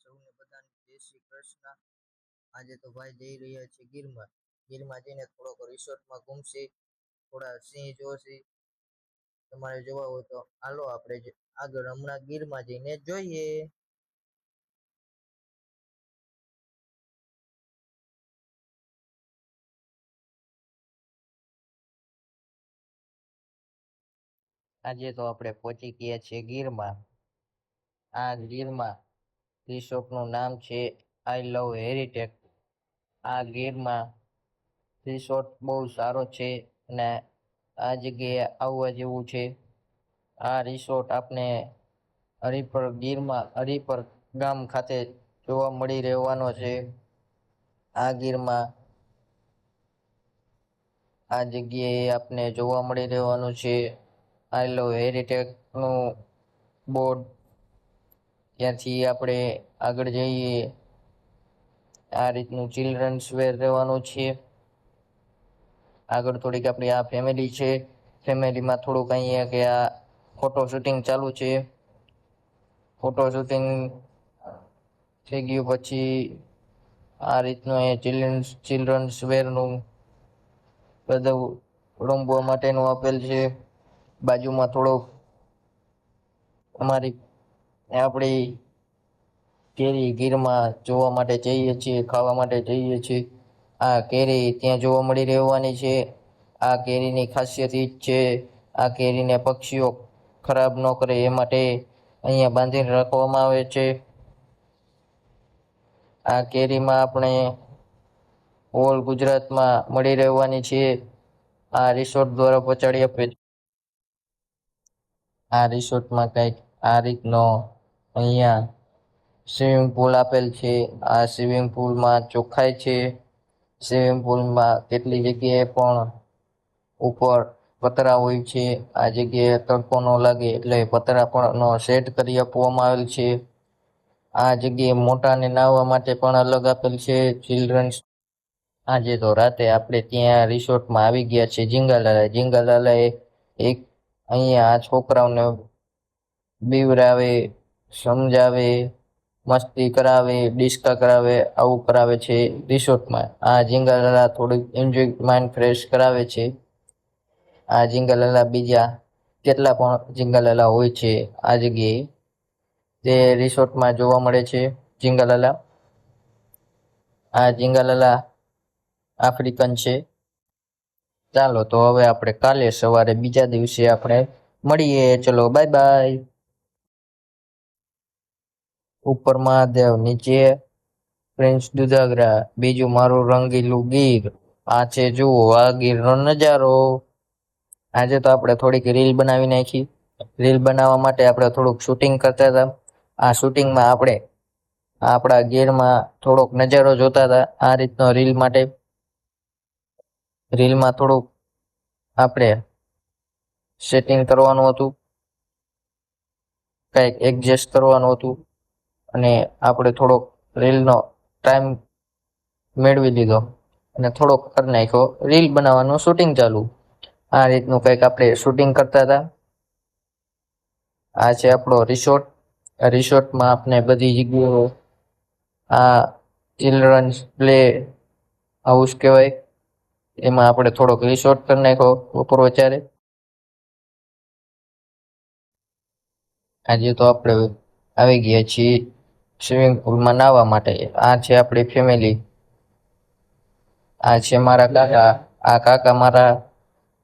સૌને બધાને જય શ્રી કૃષ્ણ। આજે તો ભાઈ જઈ રહ્યા છે ગીરમાં જઈને થોડોક રિસોર્ટમાં ઘૂમશી, થોડા સિંહ જોશી। તમારે જોવા હોય તો હાલો આપણે આગળ હમણાં ગીરમાં જઈને જોઈએ। આજે તો આપણે પહોંચી ગયા છીએ ગીરમાં। આ ગીરમાં રિસોર્ટનું નામ છે આઈ લવ હેરિટેજ। આ ગીરમાં રિસોર્ટ બહુ સારો છે અને આ જગ્યાએ આવવા જેવું છે। આ રિસોર્ટ આપને હરિપર ગામ ખાતે જોવા મળી રહેવાનો છે। આ ગીરમાં આ જગ્યાએ આપને જોવા મળી રહેવાનું છે આઈ લવ હેરિટેજ નું બોર્ડ। ત્યાંથી આપણે આગળ જઈએ, આ રીતનું ચિલ્ડ્રન્સ વેર રહેવાનું છે। આગળ થોડીક આપણી આ ફેમિલી છે, ફેમિલીમાં થોડુંક અહીંયા કે આ ફોટો શૂટિંગ ચાલુ છે। ફોટો શૂટિંગ થઈ ગયું પછી આ રીતનું અહીંયા ચિલ્ડ્રન્સ વેરનું બધું રમવા માટેનું આપેલ છે। બાજુમાં થોડોક આપણી કેરી ગીરમાં જોવા માટે જઈએ છીએ, ખાવા માટે જઈએ છીએ। આ કેરી ત્યાં જોવા મળી રહેવાની છે। આ કેરીની ખાસિયત ઈ જ છે, આ કેરીને પક્ષીઓ ખરાબ ન કરે એ માટે અહીંયા બાંધીને રાખવામાં આવે છે। આ કેરીમાં આપણે ઓલ ગુજરાતમાં મળી રહેવાની છે। આ રિસોર્ટ દ્વારા પહોંચાડી આપે છે। આ રિસોર્ટમાં કંઈક આ રીતનો અહીંયા સ્વિમિંગ પુલ આપેલ છે। આ સ્વિમિંગ પુલમાં ચોખ્ખાઈ છે। સ્વિમિંગ પુલમાં કેટલી જગ્યાએ પણ ઉપર પતરા હોય છે। આ જગ્યાએ તડકો ન લાગે એટલે પતરા પણ સેટ કરી આપવામાં આવેલ છે। આ જગ્યાએ મોટાને નાહવા માટે પણ અલગ આપેલ છે ચિલ્ડ્રન્સ। આજે તો રાતે આપણે ત્યાં રિસોર્ટમાં આવી ગયા છે ઝીંગાલાલા એક અહીંયા આ છોકરાઓને બીવરાવે, સમજાવે, મસ્તી કરાવે, ડિસ્કા કરાવે, આવું કરાવે છે રિસોર્ટમાં। આ ઝીંગાલાલા થોડુંક એન્જોય માઇન્ડ ફ્રેશ કરાવે છે। આ ઝીંગાલાલા બીજા કેટલા પણ ઝીંગાલાલા હોય છે આ જગ્યાએ, તે રિસોર્ટમાં જોવા મળે છે ઝીંગાલાલા। આ ઝીંગાલાલા આફ્રિકન છે। ચાલો તો હવે આપણે કાલે સવારે બીજા દિવસે આપણે મળીએ। ચલો બાય બાય। ઉપર મહાદેવ, નીચે પ્રિન્સ દુધાગરા, બીજું મારું રંગીલું ગીર। આ છે જુઓ આ ગીરનો નજારો। આજે તો આપણે થોડીક રીલ બનાવી નાખી। રીલ બનાવવા માટે આપણે થોડુંક શૂટિંગ કરતા હતા। આ શૂટિંગમાં આપણે આપણા ગીરમાં થોડોક નજારો જોતા હતા। આ રીતનો રીલમાં થોડુંક આપણે સેટિંગ કરવાનું હતું, કંઈક એડજસ્ટ કરવાનું હતું અને આપણે થોડોક રીલનો ટાઈમ મેળવી લીધો અને થોડોક કરી નાખ્યો રીલ બનાવવાનું શૂટિંગ ચાલુ। આ રીતનું કંઈક આપણે શૂટિંગ કરતા હતા। આ છે આપણો રિસોર્ટ। રિસોર્ટમાં આપણે બધી જગ્યાએ આ ચિલ્ડ્રન્સ પ્લે હાઉસ કહેવાય, એમાં આપણે થોડોક રિસોર્ટ કરી નાખ્યો બપોર વચારે। આજે તો આપણે આવી ગયા છીએ સ્વિમિંગ પુલમાં નાહવા માટે। આ છે આપણી ફેમિલી। આ છે મારા કાકા। આ કાકા મારા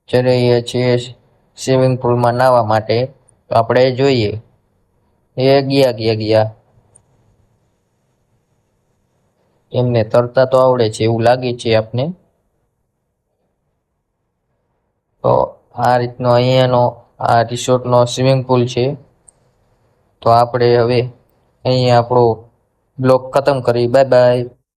જઈ રહ્યા છીએ સ્વિમિંગ પુલમાં નાહવા માટે। તો આપણે જોઈએ, એ ગયા એમને તરતા તો આવડે છે એવું લાગે છે આપને। તો આ રીતનો અહીંયાનો આ રિસોર્ટનો સ્વિમિંગ પુલ છે। તો આપણે હવે અહીંયા આપણો બ્લોગ ખતમ કરી, બાય બાય।